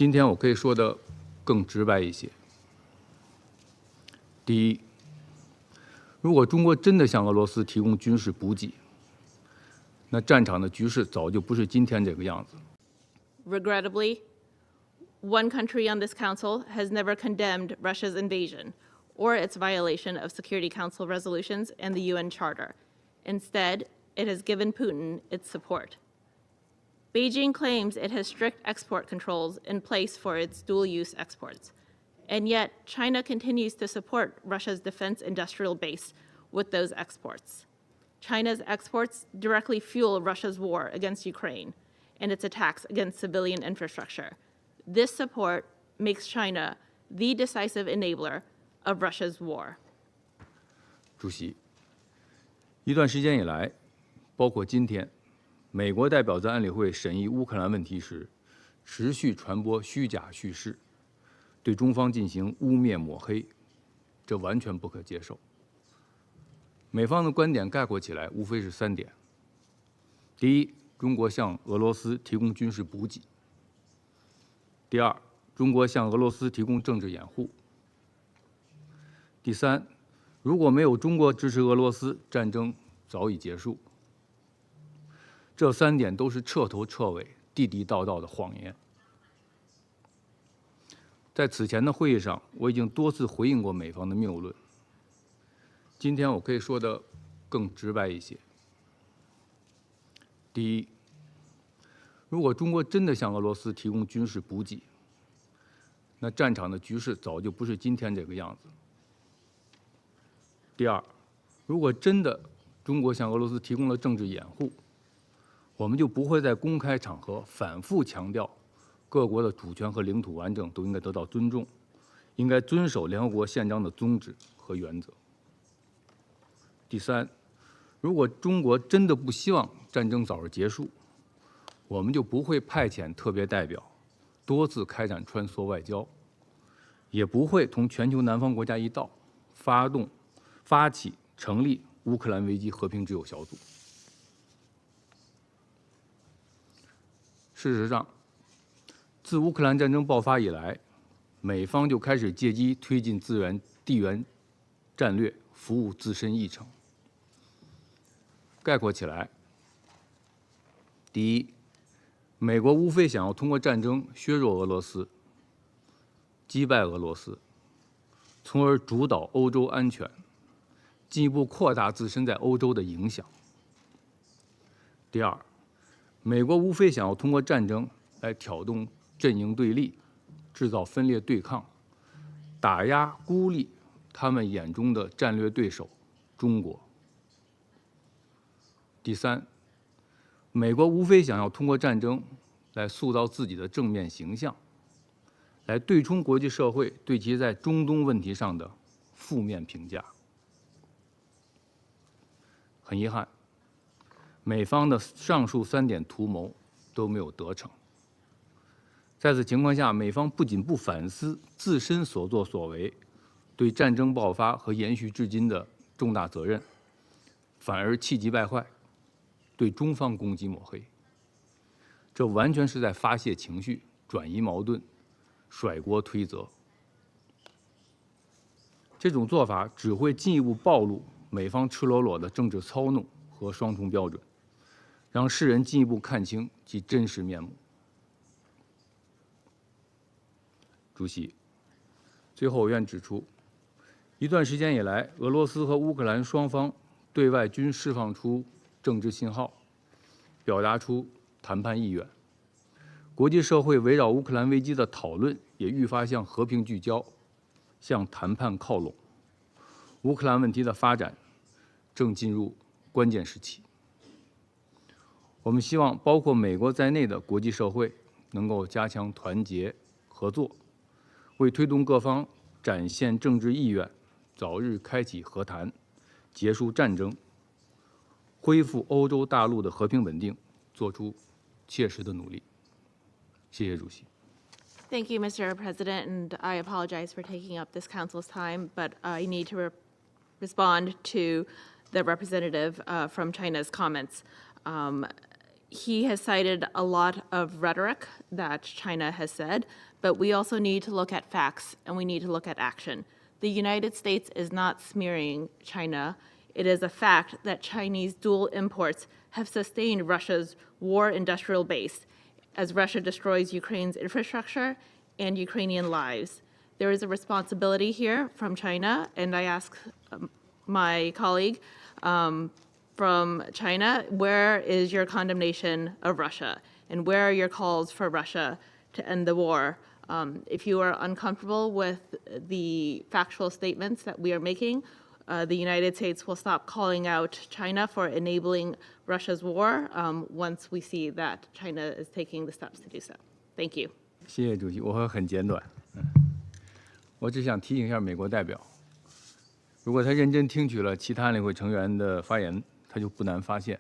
今天我可以说的更直白一些。第一，如果中国真的向俄罗斯提供军事补给，那战场的局势早就不是今天这个样子。Regrettably, one country on this council has never condemned Russia's invasion or its violation of Security Council resolutions and the UN Charter. Instead, it has given Putin its support. Beijing claims it has strict export controls in place for its dual-use exports. And yet, China continues to support Russia's defense industrial base with those exports. China's exports directly fuel Russia's war against Ukraine and its attacks against civilian infrastructure. This support makes China the decisive enabler of Russia's war. 主席，一段时间以来，包括今天，美国代表在安理会审议乌克兰问题时，持续传播虚假叙事，对中方进行污蔑抹黑，这完全不可接受。美方的观点概括起来无非是3点：第一，中国向俄罗斯提供军事补给；第二，中国向俄罗斯提供政治掩护；第三，如果没有中国支持俄罗斯，战争早已结束。这3点都是彻头彻尾、地地道道的谎言。在此前的会议上，我已经多次回应过美方的谬论。今天我可以说的更直白一些。第一，如果中国真的向俄罗斯提供军事补给，那战场的局势早就不是今天这个样子。第二，如果真的中国向俄罗斯提供了政治掩护，我们就不会在公开场合反复强调各国的主权和领土完整都应该得到尊重，应该遵守联合国宪章的宗旨和原则。第三，如果中国真的不希望战争早日结束，我们就不会派遣特别代表多次开展穿梭外交，也不会同全球南方国家一道发起成立乌克兰危机和平之友小组。事实上，自乌克兰战争爆发以来，美方就开始借机推进地缘战略，服务自身议程。概括起来，第一，美国无非想要通过战争削弱俄罗斯，击败俄罗斯，从而主导欧洲安全，进一步扩大自身在欧洲的影响。第二，美国无非想要通过战争来挑动阵营对立，制造分裂对抗，打压孤立他们眼中的战略对手中国。第三，美国无非想要通过战争来塑造自己的正面形象，来对冲国际社会对其在中东问题上的负面评价。很遗憾，美方的上述3点图谋都没有得逞。在此情况下，美方不仅不反思自身所作所为对战争爆发和延续至今的重大责任，反而气急败坏，对中方攻击抹黑。这完全是在发泄情绪、转移矛盾、甩锅推责。这种做法只会进一步暴露美方赤裸裸的政治操弄和双重标准，让世人进一步看清其真实面目。主席，最后我愿指出，一段时间以来，俄罗斯和乌克兰双方对外均释放出政治信号，表达出谈判意愿。国际社会围绕乌克兰危机的讨论也愈发向和平聚焦，向谈判靠拢。乌克兰问题的发展正进入关键时期。我们希望包括美国在内的国际社会能够加强团结合作，为推动各方展现政治意愿，早日开启和谈，结束战争，恢复欧洲大陆的和平稳定，做出切实的努力。谢谢主席。Thank you, Mr. President, and I apologize for taking up this council's time, but I need to respond to the representative from China's comments. he has cited a lot of rhetoric that China has said, but we also need to look at facts and we need to look at action. The United States is not smearing China. It is a fact that Chinese dual imports have sustained Russia's war industrial base as Russia destroys Ukraine's infrastructure and Ukrainian lives. There is a responsibility here from China, and I ask my colleague from China, where is your condemnation of Russia? And where are your calls for Russia to end the war? If you are uncomfortable with the factual statements that we are making, the United States will stop calling out China for enabling Russia's war once we see that China is taking the steps to do so. Thank you. 谢谢主席，我会很简短。我只想提醒一下美国代表，如果他认真听取了其他安理会成员的发言，他就不难发现，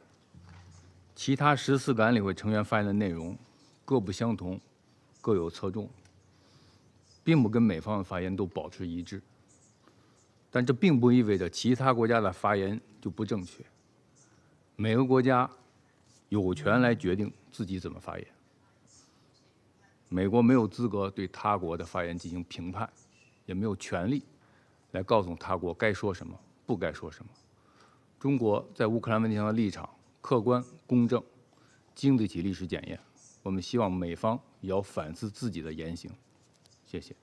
其他14个安理会成员发言的内容各不相同，各有侧重，并不跟美方的发言都保持一致。但这并不意味着其他国家的发言就不正确。每个国家有权来决定自己怎么发言。美国没有资格对他国的发言进行评判，也没有权利来告诉他国该说什么，不该说什么。中国在乌克兰问题上的立场客观公正，经得起历史检验。我们希望美方也要反思自己的言行。谢谢。